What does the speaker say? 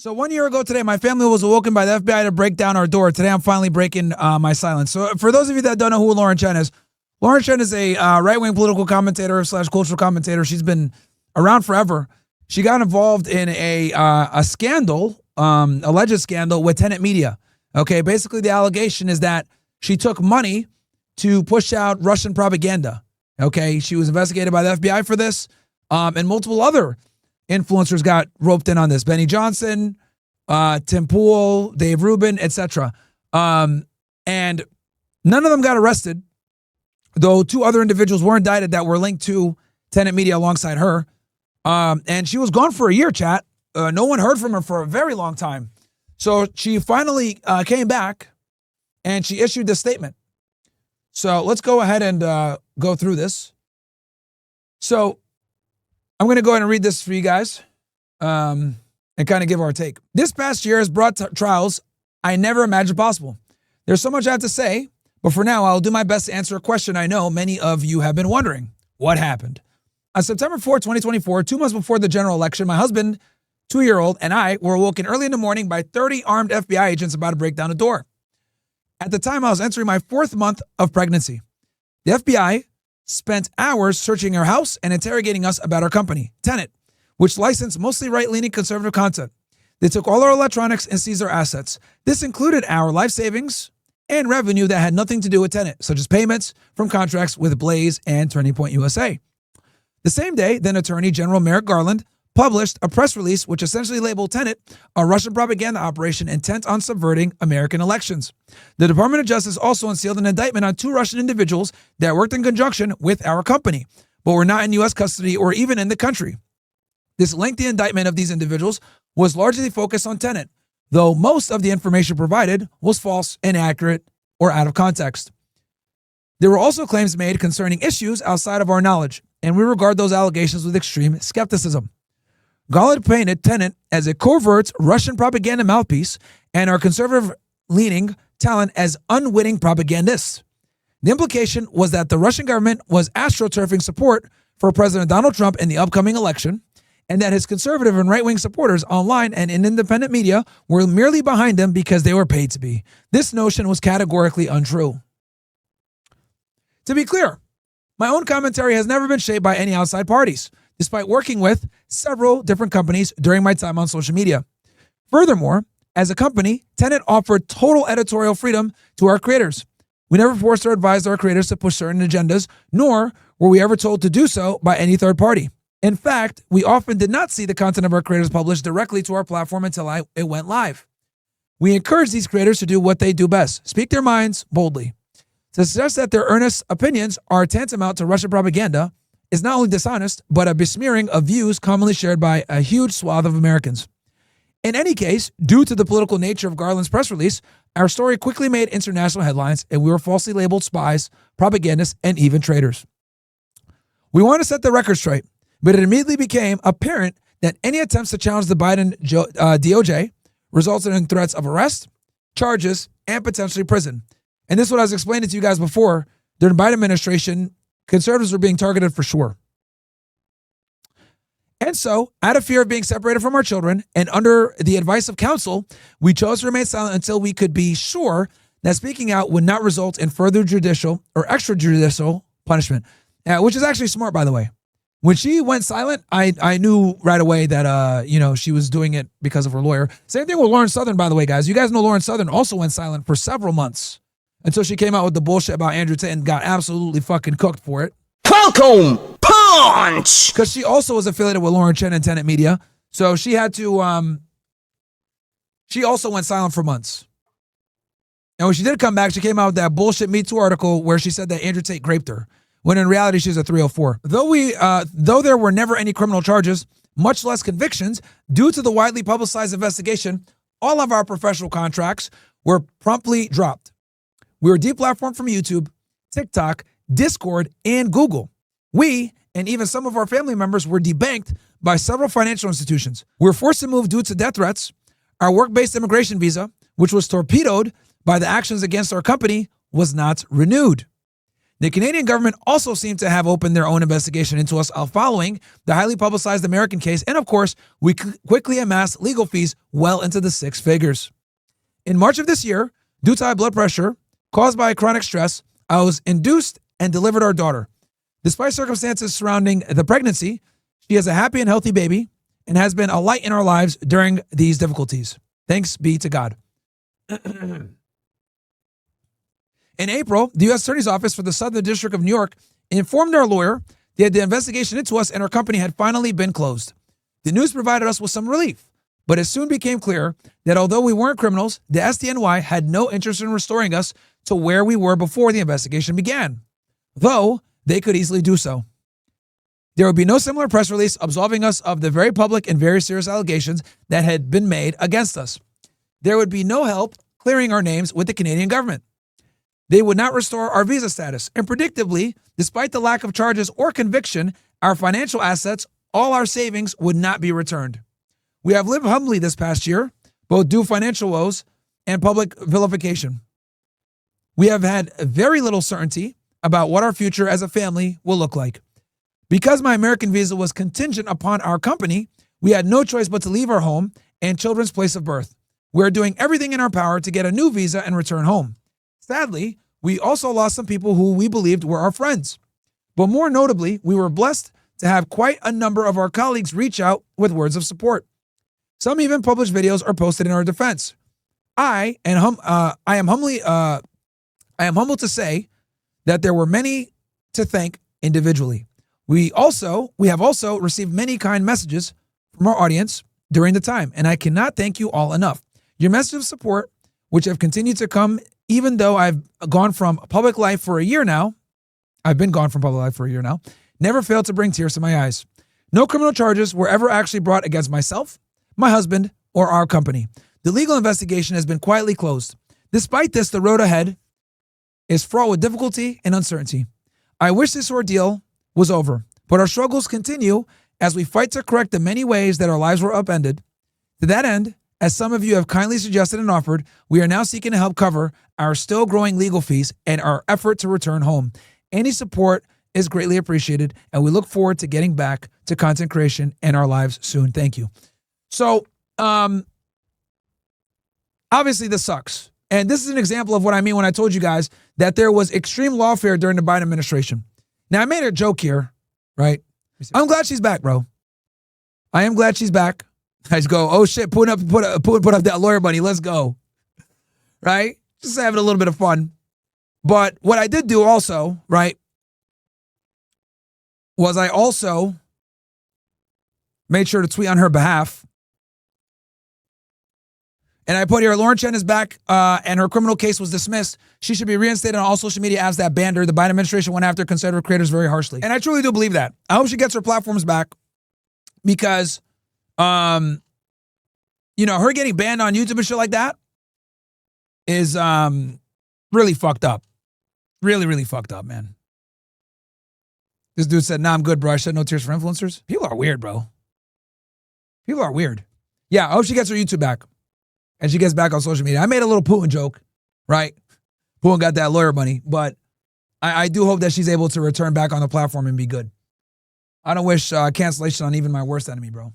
So 1 year ago today, my family was awoken by the FBI to break down our door. Today, I'm finally breaking my silence. So for those of you that don't know who Lauren Chen is a right-wing political commentator / cultural commentator. She's been around forever. She got involved in a scandal, alleged scandal with Tenet Media. Okay, basically the allegation is that she took money to push out Russian propaganda. Okay, she was investigated by the FBI for this, and multiple other influencers got roped in on this. Benny Johnson, Tim Pool, Dave Rubin, etc. And none of them got arrested, though two other individuals were indicted that were linked to Tenet Media alongside her. And she was gone for a year, chat. No one heard from her for a very long time. So she finally came back and she issued this statement. So let's go ahead and go through this. So I'm going to go ahead and read this for you guys and kind of give our take. This past year has brought trials I never imagined possible. There's so much I have to say, but for now, I'll do my best to answer a question I know many of you have been wondering. What happened? On September 4, 2024, 2 months before the general election, my husband, 2-year-old, and I were awoken early in the morning by 30 armed FBI agents about to break down a door. At the time, I was entering my 4th month of pregnancy. The FBI spent hours searching our house and interrogating us about our company, Tenet, which licensed mostly right-leaning conservative content. They took all our electronics and seized our assets. This included our life savings and revenue that had nothing to do with Tenet, such as payments from contracts with Blaze and Turning Point USA. The same day, then Attorney General Merrick Garland published a press release which essentially labeled Tenet a Russian propaganda operation intent on subverting American elections. The Department of Justice also unsealed an indictment on 2 Russian individuals that worked in conjunction with our company, but were not in U.S. custody or even in the country. This lengthy indictment of these individuals was largely focused on Tenet, though most of the information provided was false, inaccurate, or out of context. There were also claims made concerning issues outside of our knowledge, and we regard those allegations with extreme skepticism. Garland painted Tenet as a covert Russian propaganda mouthpiece and our conservative-leaning talent as unwitting propagandists. The implication was that the Russian government was astroturfing support for President Donald Trump in the upcoming election, and that his conservative and right-wing supporters online and in independent media were merely behind him because they were paid to be. This notion was categorically untrue. To be clear, my own commentary has never been shaped by any outside parties, despite working with several different companies during my time on social media. Furthermore, as a company, Tenet offered total editorial freedom to our creators. We never forced or advised our creators to push certain agendas, nor were we ever told to do so by any third party. In fact, we often did not see the content of our creators published directly to our platform until it went live. We encourage these creators to do what they do best, speak their minds boldly. To suggest that their earnest opinions are tantamount to Russian propaganda is not only dishonest, but a besmearing of views commonly shared by a huge swath of Americans. In any case, due to the political nature of Garland's press release, our story quickly made international headlines and we were falsely labeled spies, propagandists, and even traitors. We want to set the record straight, but it immediately became apparent that any attempts to challenge the Biden DOJ resulted in threats of arrest, charges, and potentially prison. And this is what I was explaining to you guys before. During the Biden administration, conservatives were being targeted for sure. And so, out of fear of being separated from our children and under the advice of counsel, we chose to remain silent until we could be sure that speaking out would not result in further judicial or extrajudicial punishment, which is actually smart, by the way. When she went silent, I knew right away that, she was doing it because of her lawyer. Same thing with Lauren Southern, by the way, guys. You guys know Lauren Southern also went silent for several months until she came out with the bullshit about Andrew Tate and got absolutely fucking cooked for it. Falcon Punch! Because she also was affiliated with Lauren Chen and Tenet Media. So she had to, she also went silent for months. And when she did come back, she came out with that bullshit Me Too article where she said that Andrew Tate raped her, when in reality she was a 304. Though there were never any criminal charges, much less convictions, due to the widely publicized investigation, all of our professional contracts were promptly dropped. We were deplatformed from YouTube, TikTok, Discord, and Google. We, and even some of our family members, were debanked by several financial institutions. We were forced to move due to death threats. Our work-based immigration visa, which was torpedoed by the actions against our company, was not renewed. The Canadian government also seemed to have opened their own investigation into us following the highly publicized American case, and of course, we quickly amassed legal fees well into the six figures. In March of this year, due to high blood pressure caused by chronic stress, I was induced and delivered our daughter. Despite circumstances surrounding the pregnancy, she is a happy and healthy baby and has been a light in our lives during these difficulties. Thanks be to God. In April, the U.S. Attorney's Office for the Southern District of New York informed our lawyer that the investigation into us and our company had finally been closed. The news provided us with some relief, but it soon became clear that although we weren't criminals, the SDNY had no interest in restoring us to where we were before the investigation began, though they could easily do so. There would be no similar press release absolving us of the very public and very serious allegations that had been made against us. There would be no help clearing our names with the Canadian government. They would not restore our visa status, and predictably, despite the lack of charges or conviction, our financial assets, all our savings, would not be returned. We have lived humbly this past year, both due financial woes and public vilification. We have had very little certainty about what our future as a family will look like. Because my American visa was contingent upon our company, we had no choice but to leave our home and children's place of birth. We are doing everything in our power to get a new visa and return home. Sadly, we also lost some people who we believed were our friends. But more notably, we were blessed to have quite a number of our colleagues reach out with words of support. Some even published videos are posted in our defense. I am humbled to say that there were many to thank individually. We have also received many kind messages from our audience during the time, and I cannot thank you all enough. Your message of support, which have continued to come even though I've gone from public life for a year now, never failed to bring tears to my eyes. No criminal charges were ever actually brought against myself, my husband, or our company. The legal investigation has been quietly closed. Despite this, the road ahead is fraught with difficulty and uncertainty. I wish this ordeal was over, but our struggles continue as we fight to correct the many ways that our lives were upended. To that end, as some of you have kindly suggested and offered, we are now seeking to help cover our still growing legal fees and our effort to return home. Any support is greatly appreciated, and we look forward to getting back to content creation and our lives soon. Thank you. So, obviously this sucks. And this is an example of what I mean when I told you guys that there was extreme lawfare during the Biden administration. Now, I made a joke here, right? I'm glad she's back, bro. I am glad she's back. I just go, oh shit, put up that lawyer money. Let's go. Right? Just having a little bit of fun. But what I did do also, right, was I also made sure to tweet on her behalf. And I put here, Lauren Chen is back and her criminal case was dismissed. She should be reinstated on all social media apps that banned her. The Biden administration went after conservative creators very harshly. And I truly do believe that. I hope she gets her platforms back because, her getting banned on YouTube and shit like that is really fucked up. Really, really fucked up, man. This dude said, nah, I'm good, bro. I shed no tears for influencers. People are weird, bro. People are weird. Yeah, I hope she gets her YouTube back. And she gets back on social media. I made a little Putin joke, right? Putin got that lawyer money. But I do hope that she's able to return back on the platform and be good. I don't wish cancellation on even my worst enemy, bro.